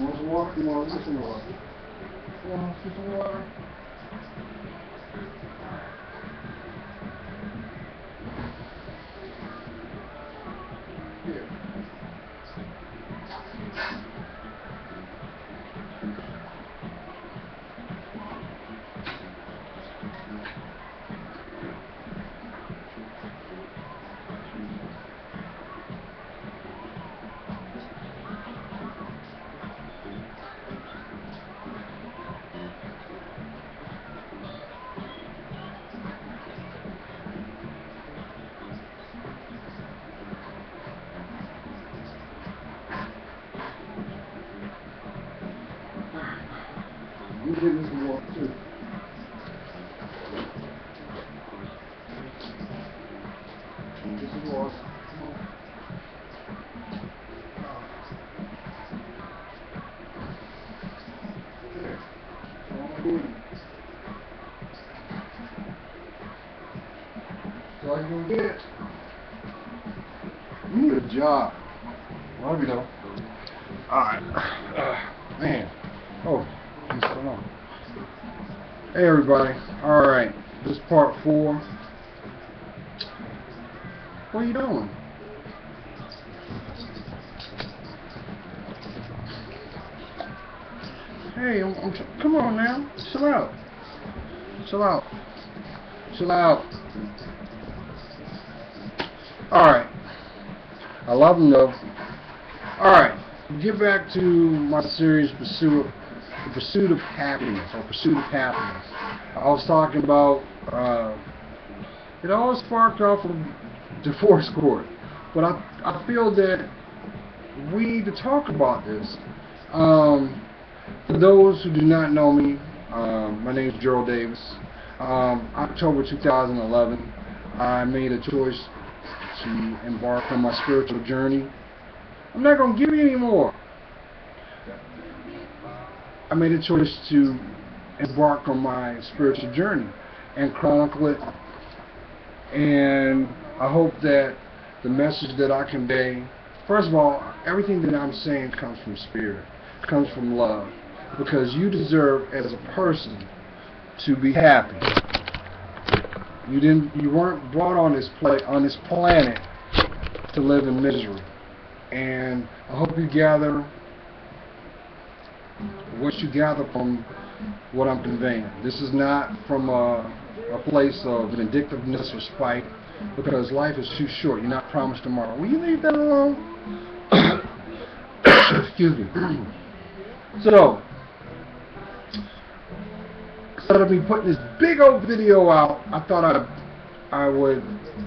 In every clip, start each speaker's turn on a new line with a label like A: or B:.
A: want some water? You want to get some water? You want to get some water? Here. You give me some water too. Get some water. Come on. There. That's all I'm doing. That's all you're gonna get. You need a job. Love you though. Alright. Man. Oh. What's going on? Hey everybody. Alright. This is part 4. What are you doing? Hey, come on now. Chill out. Chill out. Chill out. Alright. I love them though. Alright. Get back to my series, The Pursuit of Happiness, or Pursuit of Happiness. I was talking about, it all sparked off of divorce court. But I feel that we need to talk about this. For those who do not know me, my name is Gerald Davis. October 2011, I made a choice to embark on my spiritual journey. I'm not going to give you any more. I made a choice to embark on my spiritual journey and chronicle it. And I hope that the message that I convey, first of all, everything that I'm saying comes from spirit, comes from love, because you deserve as a person to be happy. You weren't brought on this planet to live in misery. And I hope you gather what you gather from what I'm conveying. This is not from a place of vindictiveness or spite, because life is too short. You're not promised tomorrow. Will you leave that alone? Excuse me. So, instead of me putting this big old video out, I thought I would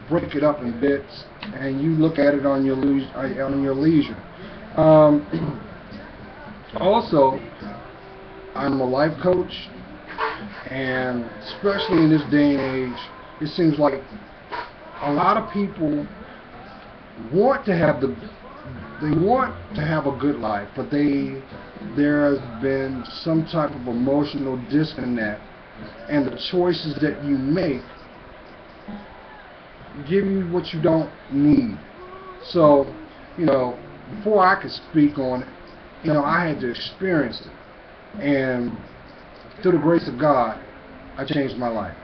A: break it up in bits, and you look at it on your leisure. Also, I'm a life coach, and especially in this day and age, it seems like a lot of people want to have a good life, but there has been some type of emotional disconnect, and the choices that you make give you what you don't need. So, before I could speak on it, I had to experience it, and through the grace of God, I changed my life.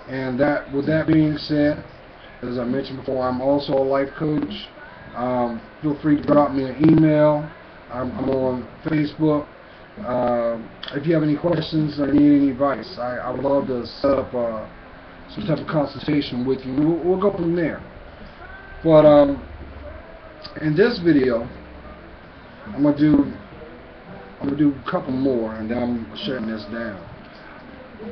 A: And with that being said, as I mentioned before, I'm also a life coach. Feel free to drop me an email. I'm on Facebook. If you have any questions or need any advice, I would love to set up some type of consultation with you. We'll go from there. But in this video, I'm gonna do a couple more, and then I'm shutting this down.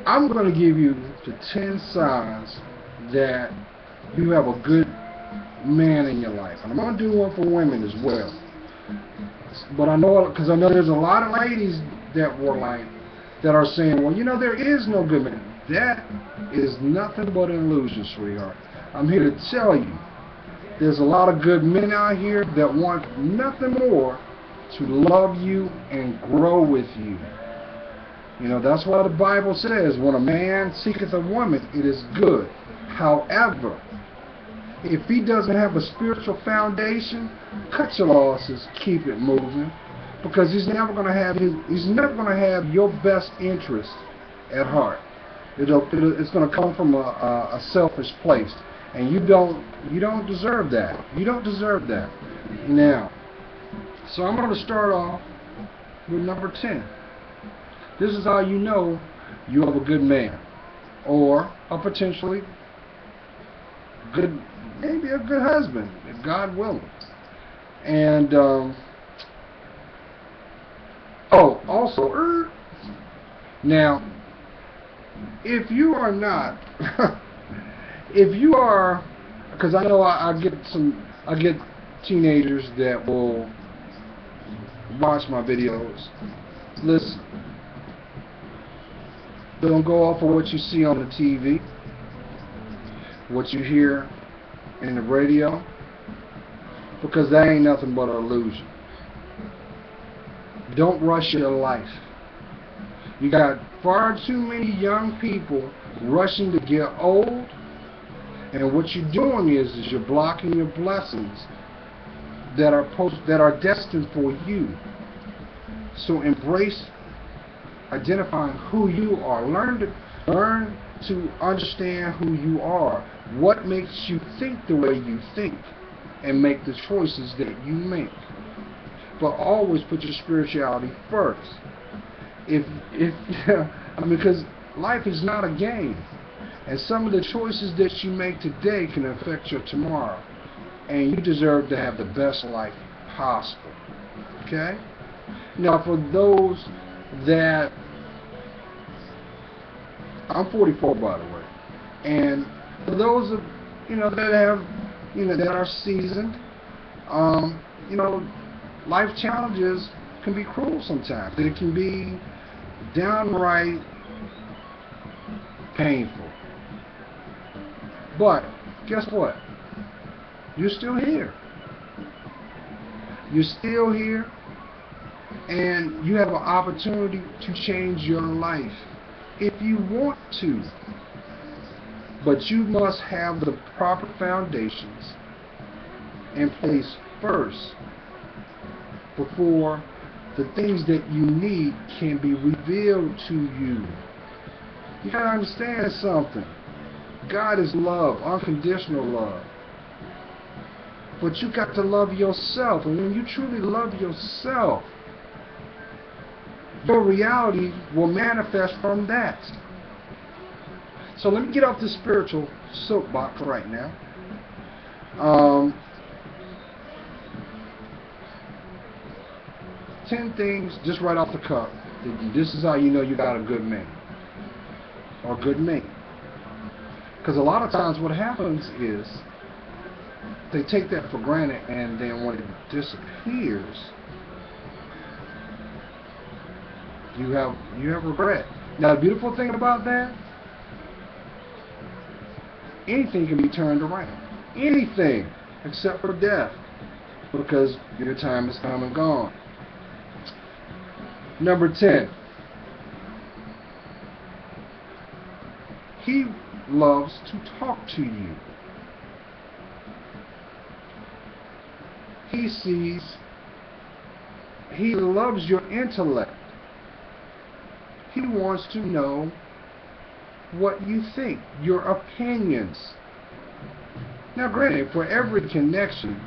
A: I'm gonna give you the 10 signs that you have a good man in your life, and I'm gonna do one for women as well. But I know there's a lot of ladies that are saying, well, there is no good man. That is nothing but an illusion, sweetheart. I'm here to tell you, there's a lot of good men out here that want nothing more to love you and grow with you. That's why the Bible says, when a man seeketh a woman, it is good. However, if he doesn't have a spiritual foundation, cut your losses, keep it moving. because he's never going to have your best interest at heart. It's going to come from a selfish place, and you don't deserve that. You don't deserve that. Now, so I'm going to start off with number 10. This is how you know you have a good man, or a potentially good, maybe a good husband, if God willing. And also, now, if you are not, if you are, because I know I get teenagers that will watch my videos. Listen, don't go off of what you see on the TV, what you hear in the radio, because that ain't nothing but an illusion. Don't rush your life. You got far too many young people rushing to get old, and what you're doing is you're blocking your blessings that are destined for you. So embrace identifying who you are. Learn to understand who you are. What makes you think the way you think, and make the choices that you make. But always put your spirituality first. Because life is not a game, and some of the choices that you make today can affect your tomorrow, and you deserve to have the best life possible. Okay? Now, for those that, I'm 44, by the way, and for those of that have that are seasoned, life challenges can be cruel sometimes. It can be downright painful. But guess what? You're still here. You're still here, and you have an opportunity to change your life if you want to. But you must have the proper foundations in place first before the things that you need can be revealed to you. You gotta understand something. God is love, unconditional love. But you got to love yourself, and when you truly love yourself, your reality will manifest from that. So let me get off this spiritual soapbox right now. 10 things just right off the cuff. This is how you know you got a good man or good mate. Because a lot of times what happens is they take that for granted, and then when it disappears, you have regret. Now the beautiful thing about that, anything can be turned around. Anything except for death, because your time is come and gone. Number 10. He loves to talk to you. He loves your intellect. He wants to know what you think, your opinions. Now granted, for every connection,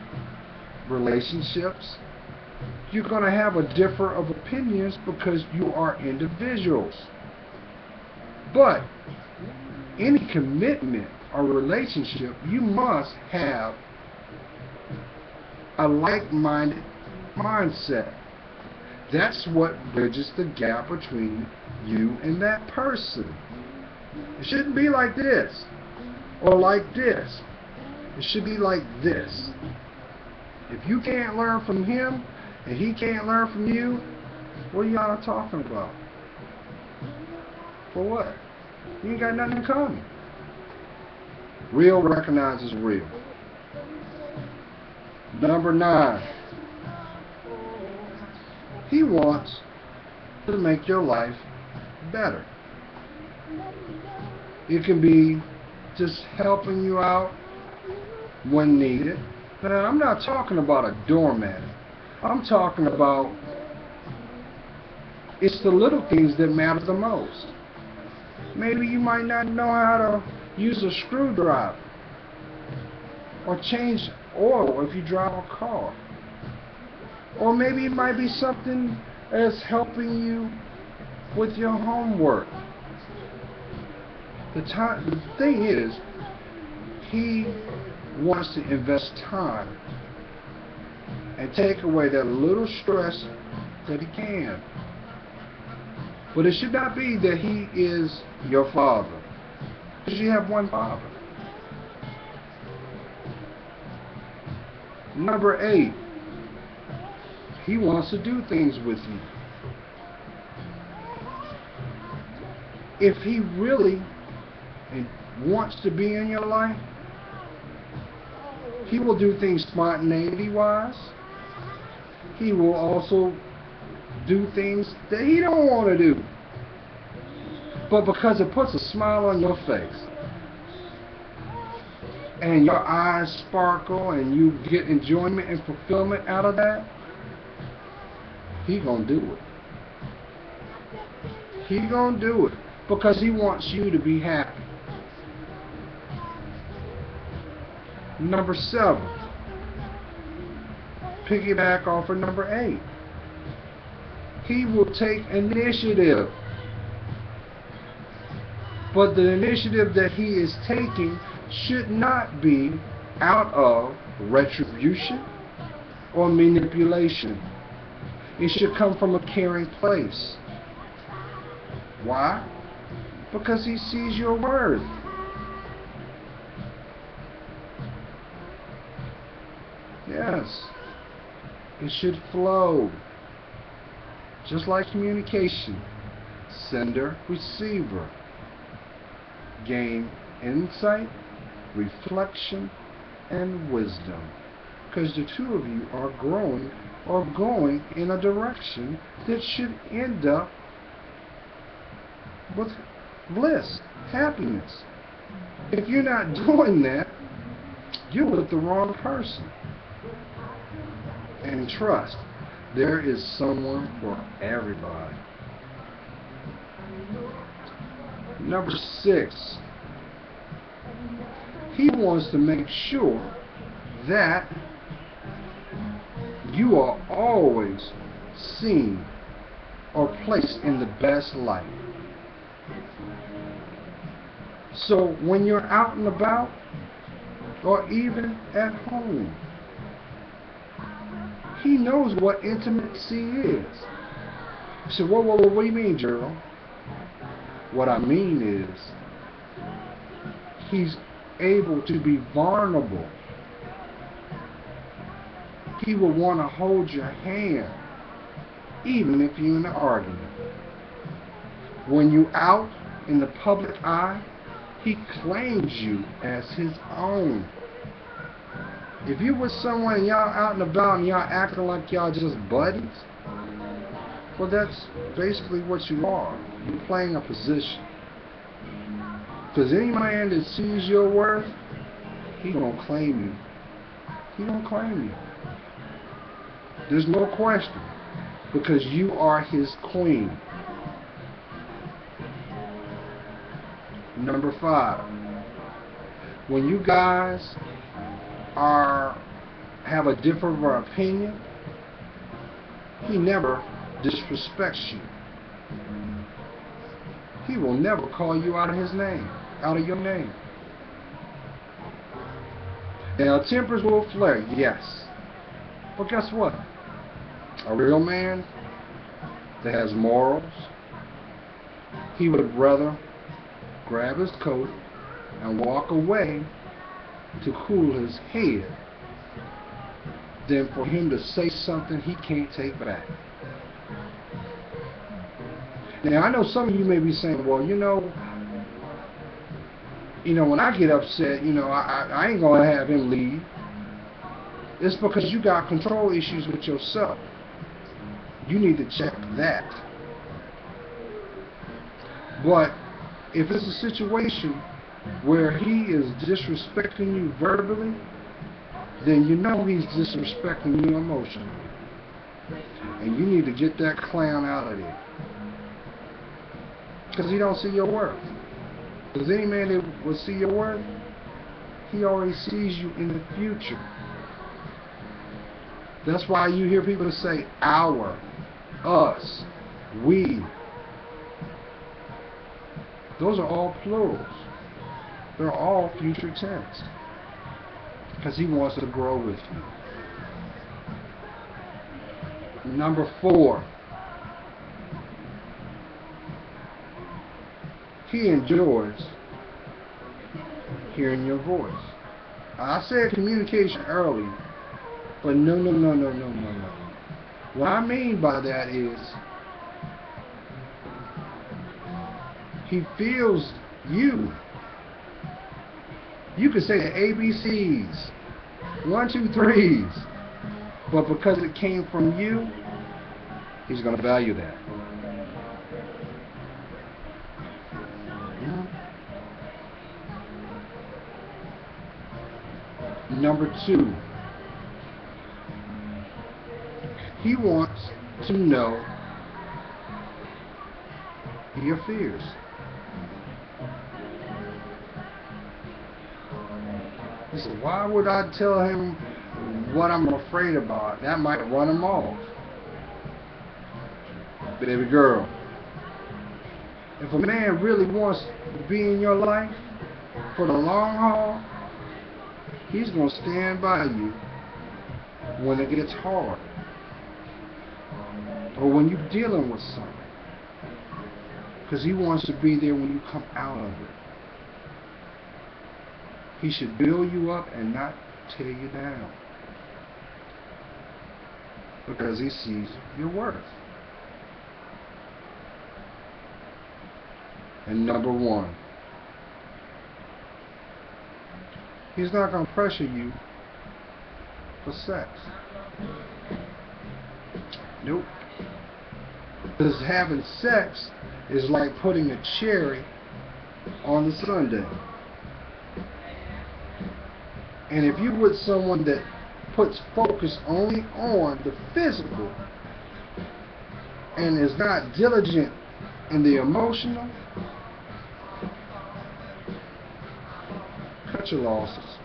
A: relationships, you're going to have a differ of opinions because you are individuals. But any commitment or relationship, you must have a like-minded mindset. That's what bridges the gap between you and that person. It shouldn't be like this or like this. It should be like this. If you can't learn from him and he can't learn from you, what are y'all talking about? For what? You ain't got nothing in common. Real recognizes real. Number 9. He wants to make your life better. It can be just helping you out when needed. But I'm not talking about a doormat. I'm talking about It's the little things that matter the most. Maybe you might not know how to use a screwdriver or change oil if you drive a car. Or maybe it might be something as helping you with your homework. The thing is, he wants to invest time and take away that little stress that he can. But it should not be that he is your father, because you have one father. Number 8, he wants to do things with you. If he really wants to be in your life, he will do things spontaneity-wise. He will also do things that he don't want to do. But because it puts a smile on your face, and your eyes sparkle, and you get enjoyment and fulfillment out of that, he gonna do it. He gonna do it because he wants you to be happy. Number 7, piggyback off of number 8. He will take initiative. But the initiative that he is taking should not be out of retribution or manipulation. It should come from a caring place. Why? Because he sees your worth. Yes. It should flow. Just like communication. Sender, receiver. Gain insight, reflection, and wisdom. Because the two of you are growing or going in a direction that should end up with bliss, happiness. If you're not doing that, you're with the wrong person. And trust, there is someone for everybody. Number 6, he wants to make sure that you are always seen or placed in the best light. So when you're out and about, or even at home, he knows what intimacy is. You say, whoa, what do you mean, Gerald? What I mean is, he's able to be vulnerable. He will want to hold your hand, even if you're in an argument. When you're out in the public eye, he claims you as his own. If you with someone and y'all out and about and y'all acting like y'all just buddies, well, that's basically what you are. You're playing a position. Because any man that sees your worth, he gonna claim you. He gonna claim you. There's no question. Because you are his queen. Number 5. When you guys have a different opinion, he never disrespects you. He will never call you out of his name, out of your name. Now, tempers will flare, yes. But guess what? A real man that has morals, he would rather grab his coat and walk away to cool his head than for him to say something he can't take back. Now, I know some of you may be saying, well, you know, when I get upset, I ain't going to have him leave. It's because you got control issues with yourself. You need to check that. But if it's a situation where he is disrespecting you verbally, then you know he's disrespecting you emotionally. And you need to get that clown out of there. Because he don't see your worth. Because any man that will see your worth, he already sees you in the future. That's why you hear people say our, us, we. Those are all plurals. They're all future tense. Because he wants to grow with you. Number 4. He enjoys hearing your voice. I said communication earlier, but no. What I mean by that is he feels you. You can say the ABCs, 1, 2, 3s, but because it came from you, he's going to value that. Number 2, he wants to know your fears. He said, why would I tell him what I'm afraid about? That might run him off. Baby girl, if a man really wants to be in your life for the long haul, he's going to stand by you when it gets hard or when you're dealing with something, because he wants to be there when you come out of it. He should build you up and not tear you down, because he sees your worth. And number 1, he's not going to pressure you for sex. Nope. Because having sex is like putting a cherry on the sundae. And if you're with someone that puts focus only on the physical and is not diligent in the emotional, cut your losses.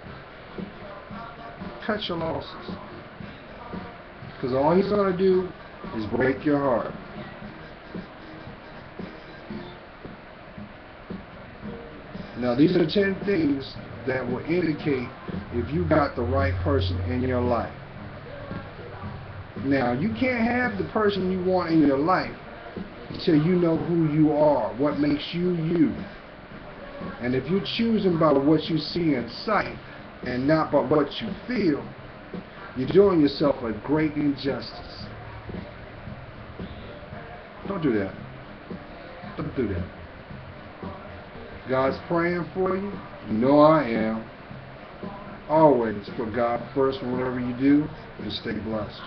A: Cut your losses. Because all he's going to do is break your heart. Now, these are 10 things that will indicate if you got the right person in your life. Now, you can't have the person you want in your life until you know who you are, what makes you you. And if you're choosing by what you see in sight and not by what you feel, you're doing yourself a great injustice. Don't do that. Don't do that. God's praying for you. You know I am. Always put God first in whatever you do and stay blessed.